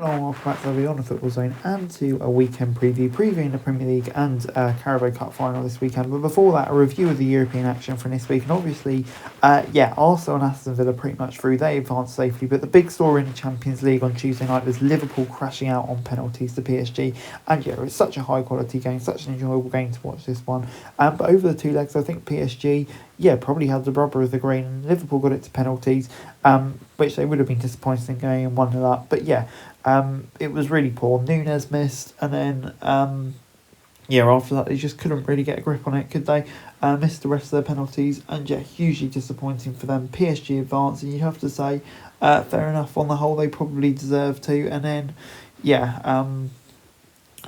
Hello, welcome back to the On the Football Zone and to a weekend previewing the Premier League and Carabao Cup final this weekend. But before that, a review of the European action from this week. And obviously, Arsenal and Aston Villa pretty much through. They advanced safely. But the big story in the Champions League on Tuesday night was Liverpool crashing out on penalties to PSG. And it was such a high quality game, such an enjoyable game to watch this one. But over the two legs, I think PSG probably had the rubber of the green, and Liverpool got it to penalties, which they would have been disappointed in going 1-0 up. But it was really poor. Nunes missed, and then after that they just couldn't really get a grip on it, could they? Missed the rest of their penalties, and hugely disappointing for them. PSG advanced, and you have to say, fair enough. On the whole, they probably deserve to. And then,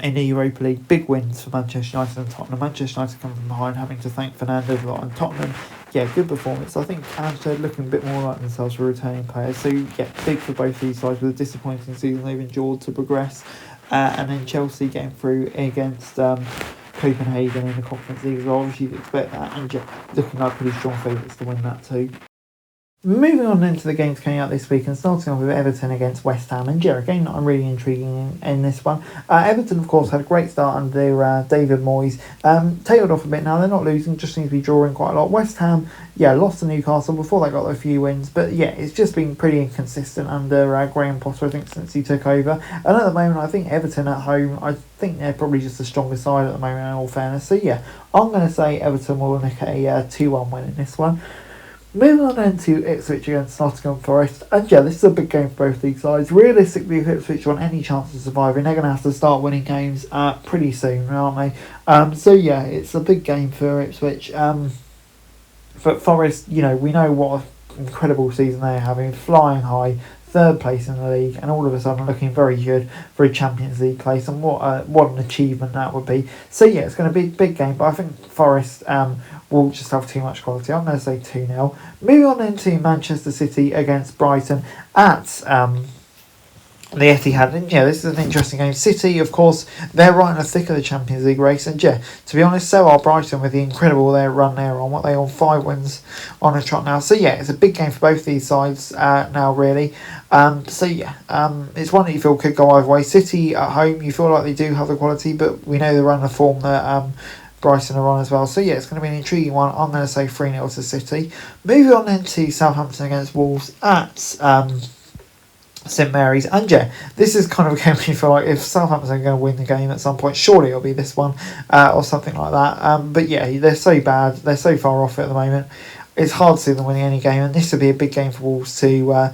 in the Europa League, big wins for Manchester United and Tottenham. Manchester United come from behind, having to thank Fernando a lot, and Tottenham, good performance. I think Amstead looking a bit more like themselves for returning players. So, big for both these sides with a disappointing season they've endured to progress. And then Chelsea getting through against Copenhagen in the Conference League as well. Obviously, you'd expect that, and looking like pretty strong favourites to win that too. Moving on into the games coming out this week, and starting off with Everton against West Ham. And a game that I'm really intriguing in this one. Everton, of course, had a great start under David Moyes. Tailed off a bit now. They're not losing, just seems to be drawing quite a lot. West Ham, lost to Newcastle before they got a few wins. But it's just been pretty inconsistent under Graham Potter, I think, since he took over. And at the moment, I think Everton at home, I think they're probably just the strongest side at the moment, in all fairness. So I'm going to say Everton will nick a 2-1 win in this one. Moving on then to Ipswich against Nottingham Forest. And this is a big game for both these sides. Realistically, if Ipswich want any chance of surviving, they're going to have to start winning games pretty soon, aren't they? It's a big game for Ipswich. But Forest, we know what an incredible season they're having, flying high, third place in the league, and all of a sudden looking very good for a Champions League place, and what an achievement that would be. So it's going to be a big game, but I think Forest will just have too much quality. I'm going to say 2-0. Moving on into Manchester City against Brighton at the Etihad. And this is an interesting game. City, of course, they're right in the thick of the Champions League race, and to be honest, so are Brighton with the incredible run they're on. What they on 5 wins on a trot now. So it's a big game for both these sides now, really. It's one that you feel could go either way. City at home, you feel like they do have the quality, but we know the run of form that Brighton are on as well. So it's going to be an intriguing one. I'm going to say 3-0 to City. Moving on then to Southampton against Wolves at St Mary's. And this is kind of a game where you feel like if Southampton are going to win the game at some point, surely it'll be this one or something like that. But they're so bad. They're so far off it at the moment. It's hard to see them winning any game, and this would be a big game for Wolves to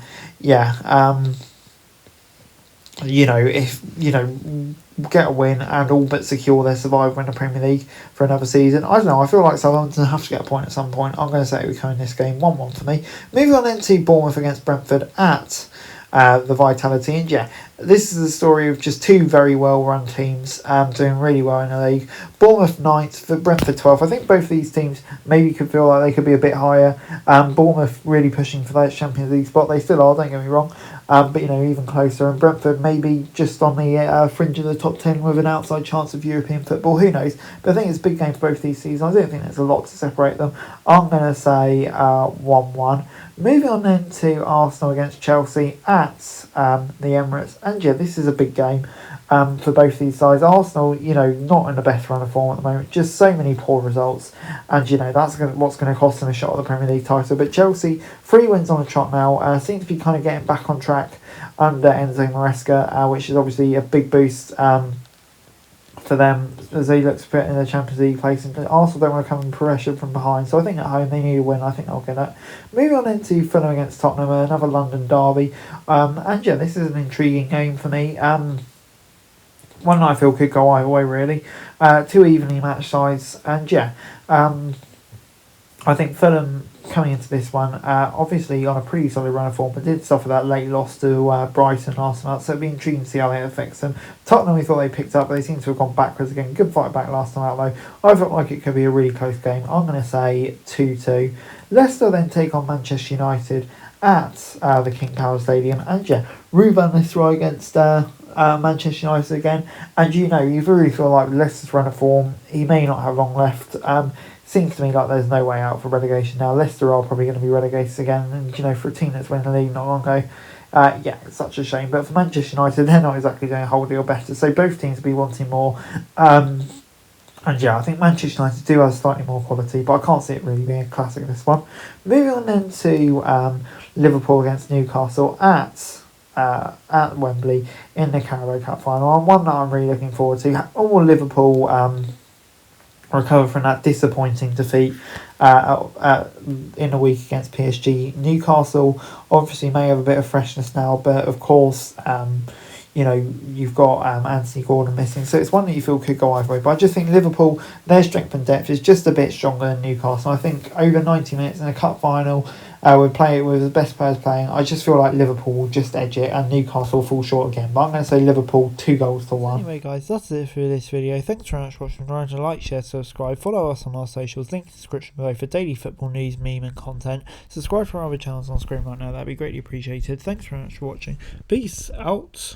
get a win and all but secure their survival in the Premier League for another season. I don't know, I feel like Southampton have to get a point at some point. I'm going to say we come in this game 1-1 for me. Moving on into Bournemouth against Brentford at the Vitality. And this is the story of just two very well run teams doing really well in the league. Bournemouth 9th, for Brentford 12th. I think both these teams maybe could feel like they could be a bit higher. Bournemouth really pushing for that Champions League spot. They still are, don't get me wrong. But even closer. And Brentford maybe just on the fringe of the top 10 with an outside chance of European football. Who knows? But I think it's a big game for both these seasons. I don't think there's a lot to separate them. I'm going to say 1-1. Moving on then to Arsenal against Chelsea at the Emirates. And this is a big game for both these sides. Arsenal, not in the best run of form at the moment. Just so many poor results. And, that's what's going to cost them a shot at the Premier League title. But Chelsea, 3 wins on the trot now. Seem to be kind of getting back on track under Enzo Maresca, which is obviously a big boost for them as they look to put in the Champions League place. And Arsenal don't want to come in pressure from behind, so I think at home they need a win. I think they'll get it. Moving on into Fulham against Tottenham, another London derby. This is an intriguing game for me. One that I feel could go either way, really. 2 evenly matched sides, and I think Fulham coming into this one, obviously on a pretty solid run of form, but did suffer that late loss to Brighton last night, so it'd be intriguing to see how that affects them. Tottenham, we thought they picked up, but they seem to have gone backwards again. Good fight back last time out, though. I felt like it could be a really close game. I'm going to say 2-2. Leicester then take on Manchester United at the King Power Stadium, and Ruben Nistelrooy against Manchester United again. And you really feel like with Leicester's run of form, he may not have long left. Seems to me like there's no way out for relegation now. Leicester are probably going to be relegated again, and for a team that's winning the league not long ago, Yeah, it's such a shame. But for Manchester United, they're not exactly doing a whole deal better. So both teams will be wanting more. And yeah, I think Manchester United do have slightly more quality, but I can't see it really being a classic, this one. Moving on then to Liverpool against Newcastle at Wembley in the Carabao Cup final, and one that I'm really looking forward to. All Liverpool recover from that disappointing defeat in a week against PSG. Newcastle obviously may have a bit of freshness now, but of course, you've got Anthony Gordon missing, so it's one that you feel could go either way. But I just think Liverpool, their strength and depth is just a bit stronger than Newcastle. I think over 90 minutes in a cup final, we play it with the best players playing. I just feel like Liverpool will just edge it and Newcastle will fall short again. But I'm going to say Liverpool 2-1. Anyway, guys, that's it for this video. Thanks very much for watching. Remember to like, share, subscribe, follow us on our socials. Link in the description below for daily football news, meme, and content. Subscribe for our other channels on screen right now. That'd be greatly appreciated. Thanks very much for watching. Peace out.